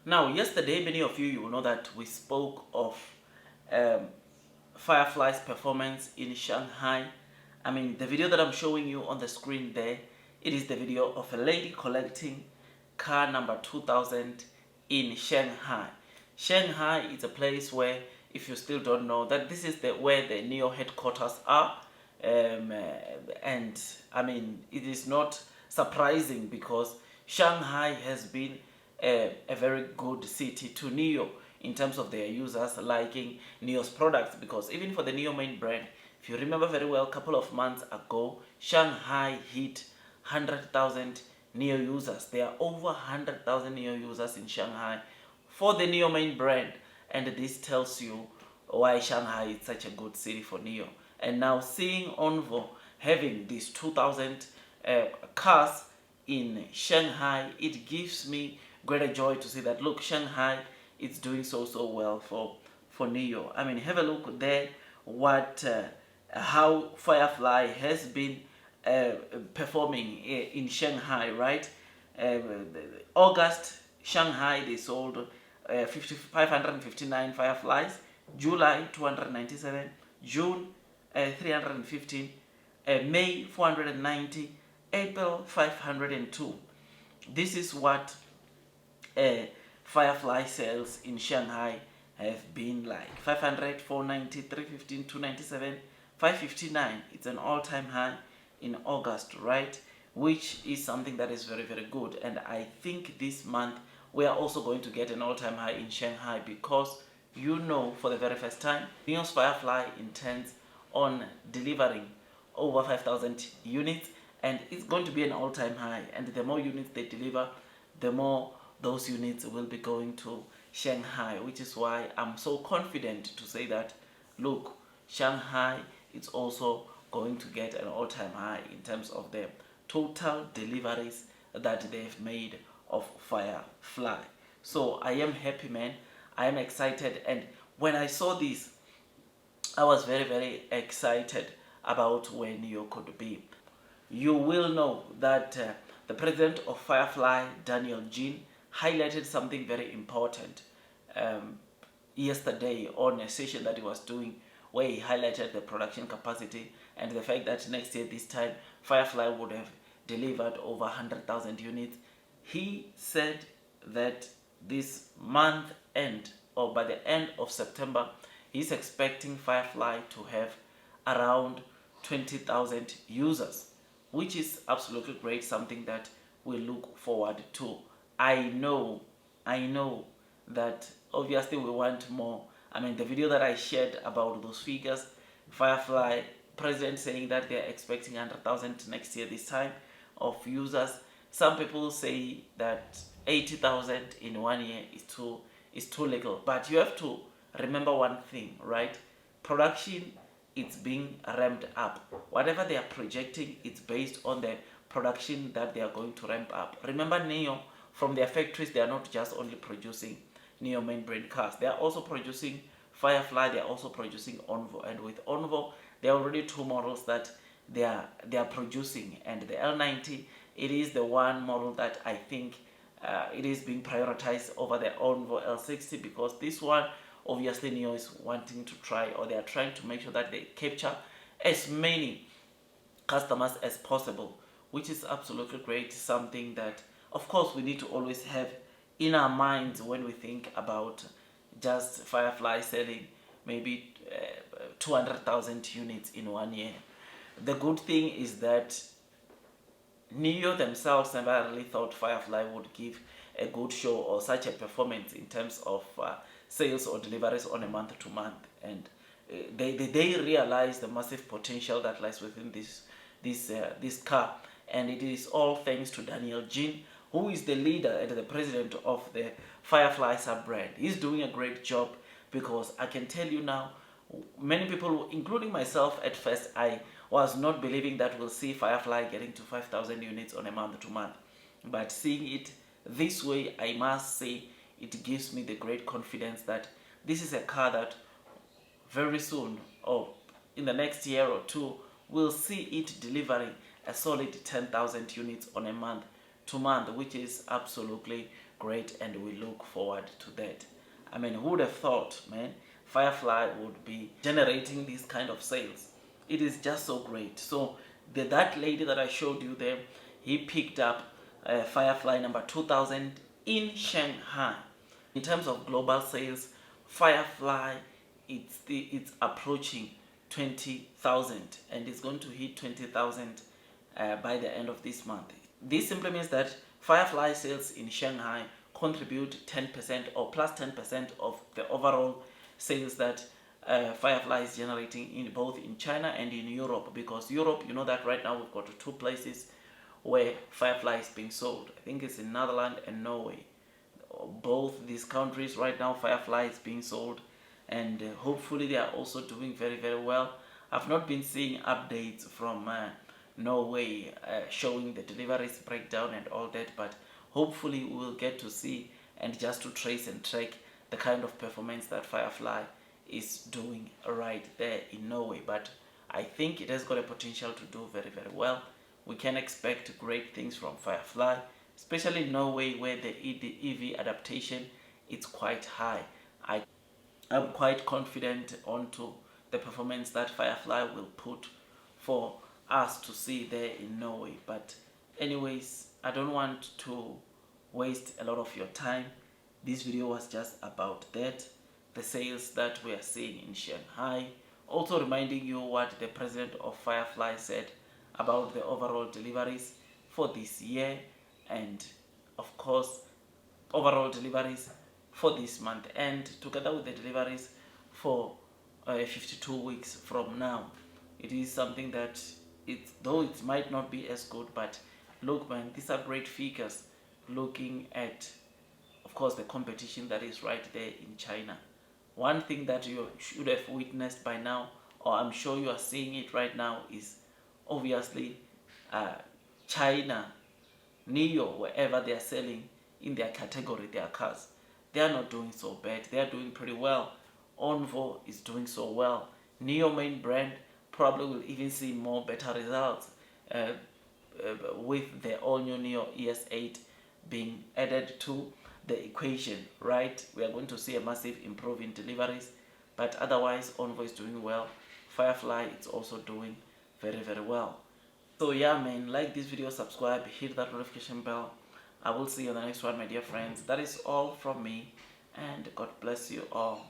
Now, yesterday, many of you will know that we spoke of um, Firefly's performance in Shanghai. I mean, the video that I'm showing you on the screen there, it is the video of a lady collecting car number 2000 in Shanghai. Shanghai is a place where, if you still don't know, that this is where the NIO headquarters are. And I mean, it is not surprising because Shanghai has been a very good city to NIO in terms of their users liking NIO's products, because even for the NIO main brand, if you remember very well, a couple of months ago, Shanghai hit 100,000 NIO users. There are over 100,000 NIO users in Shanghai for the NIO main brand, and this tells you why Shanghai is such a good city for NIO. And now seeing Onvo having these 2000 cars in Shanghai, it gives me greater joy to see that, look, Shanghai is doing so well for NIO. I mean, have a look there how Firefly has been performing in Shanghai, right? August, Shanghai, they sold 559 Fireflies. July, 297. June, 315. May, 490. April, 502. This is what Firefly sales in Shanghai have been like. 500, 490, 315, 297, 559. It's an all-time high in August, right? Which is something that is very good. And I think this month we are also going to get an all-time high in Shanghai, because you know, for the very first time, NIO's Firefly intends on delivering over 5,000 units, and it's going to be an all-time high. And the more units they deliver, the more those units will be going to Shanghai, which is why I'm so confident to say that, look, Shanghai is also going to get an all-time high in terms of the total deliveries that they've made of Firefly. So I am happy, man. I am excited, and when I saw this, I was very excited about where NIO could be. You will know that the president of Firefly, Daniel Jean, highlighted something very important yesterday on a session that he was doing, where he highlighted the production capacity and the fact that next year this time Firefly would have delivered over 100,000 units. He said that this month end, or by the end of September, he's expecting Firefly to have around 20,000 users, which is absolutely great, something that we look forward to. I know that obviously we want more. I mean, the video that I shared about those figures, Firefly president saying that they're expecting 100,000 next year this time of users. Some people say that 80,000 in 1 year is too little, but you have to remember one thing, right? Production, it's being ramped up. Whatever they are projecting, it's based on the production that they are going to ramp up. Remember, NIO, from their factories, they are not just only producing NIO main brand cars. They are also producing Firefly. They are also producing Onvo, and with Onvo, there are already two models that they are producing, and the L90, it is the one model that I think it is being prioritized over the Onvo L60, because this one, obviously, NIO is wanting to try, or they are trying to make sure that they capture as many customers as possible, which is absolutely great. Something that, of course, we need to always have in our minds when we think about just Firefly selling maybe 200,000 units in 1 year. The good thing is that NIO themselves never really thought Firefly would give a good show or such a performance in terms of sales or deliveries on a month-to-month, and they realize the massive potential that lies within this car, and it is all thanks to Daniel Jean, who is the leader and the president of the Firefly sub-brand. He's doing a great job, because I can tell you now, many people, including myself, at first I was not believing that we'll see Firefly getting to 5,000 units on a month-to-month, but seeing it this way, I must say, it gives me the great confidence that this is a car that very soon, or in the next year or two, we'll see it delivering a solid 10,000 units on a month-to-month, which is absolutely great, and we look forward to that. I mean, who would have thought, man, Firefly would be generating these kind of sales? It is just so great. So that lady that I showed you there, he picked up Firefly number 2000 in Shanghai. In terms of global sales, Firefly, it's approaching 20,000, and it's going to hit 20,000 by the end of this month. This simply means that Firefly sales in Shanghai contribute 10% or plus 10% of the overall sales that Firefly is generating in both in China and in Europe, because Europe, you know that right now we've got two places where Firefly is being sold. I think it's in Netherlands and Norway. Both these countries right now Firefly is being sold, and hopefully they are also doing very, very well. I've not been seeing updates from Norway showing the deliveries breakdown and all that, but hopefully we will get to see and just to trace and track the kind of performance that Firefly is doing right there in Norway. But I think it has got a potential to do very, very well. We can expect great things from Firefly, especially in Norway, where the EV adaptation is quite high. I'm quite confident onto the performance that Firefly will put for us to see there in Norway. But anyways, I don't want to waste a lot of your time. This video was just about that, the sales that we are seeing in Shanghai. Also reminding you what the president of Firefly said about the overall deliveries for this year, and of course overall deliveries for this month, and together with the deliveries for 52 weeks from now. It is something that, though it might not be as good, but look, man, these are great figures looking at, of course, the competition that is right there in China. One thing that you should have witnessed by now, or I'm sure you are seeing it right now, is obviously China, NIO, wherever they are selling in their category, their cars, they are not doing so bad. They are doing pretty well. Onvo is doing so well. NIO main brand probably will even see more better results with the all new NIO ES8 being added to the equation, right? We are going to see a massive improvement in deliveries, but otherwise Onvo is doing well. Firefly is also doing very, very well. So yeah, man, like this video, subscribe, hit that notification bell. I will see you on the next one, my dear friends. That is all from me, and God bless you all.